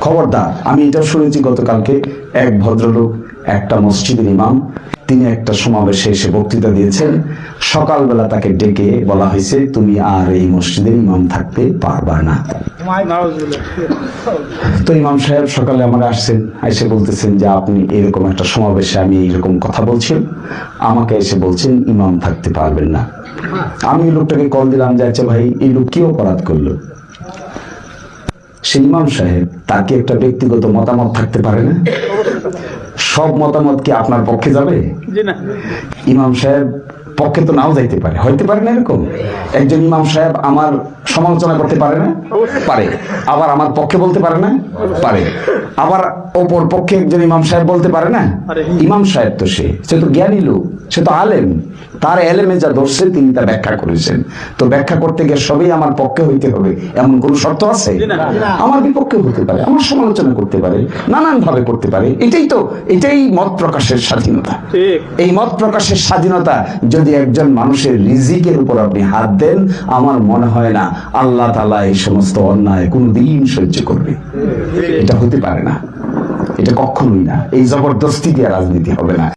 খবরদার। আমি এটা শুনেছি গতকালকে, এক ভদ্রলোক একটা মসজিদের ইমাম, তিনি একটা সমাবেশে এসে বক্তৃতা দিয়েছেন। সকালবেলা তাকে ডেকে বলা হয়েছে, তুমি আর এই মসজিদের ইমাম থাকতে পারবা না। তো ইমাম সাহেব সকালে আমার আসছেন, এসে বলতেছেন যে আপনি এরকম একটা সমাবেশে আমি এইরকম কথা বলছি, আমাকে এসে বলছেন ইমাম থাকতে পারবেন না। আমি লোকটাকে কল দিলাম যে আচ্ছা ভাই, এই লোক কি অপরাধ করলো? সেই ইমাম সাহেব, তার কি একটা ব্যক্তিগত মতামত থাকতে পারে না? সব মতামত কি আপনার পক্ষে যাবে? ইমাম সাহেব পক্ষে তো নাও যাইতে পারে, হইতে পারে না এরকম। একজন ইমাম সাহেব আমার সমালোচনা করতে পারে না? পারে। আবার আমার পক্ষে বলতে পারে না? পারে। আবার অপর পক্ষে একজন ইমাম সাহেব বলতে পারে না? ইমাম সাহেব তো সে তো জ্ঞানী লোক, সে তো আলেম, তার এলেমে যা ধরছে তিনি তা ব্যাখ্যা করেছেন। তো ব্যাখ্যা করতে গিয়ে সবই আমার পক্ষে হইতে হবে এমন কোন শর্ত আছে? আমার বিপক্ষে হতে পারে, আমার সমালোচনা করতে পারে, নানান ভাবে করতে পারে। এটাই মত প্রকাশের স্বাধীনতা। এই মত প্রকাশের স্বাধীনতা যদি একজন মানুষের রিজিকের উপর আপনি হাত দেন, আমার মনে হয় না আল্লাহ তাআলা এই সমস্ত অন্যায় কোনদিন সহ্য করবে। এটা হতে পারে না, এটা কখনোই না। এই জবরদস্তি দিয়ে রাজনীতি হবে না।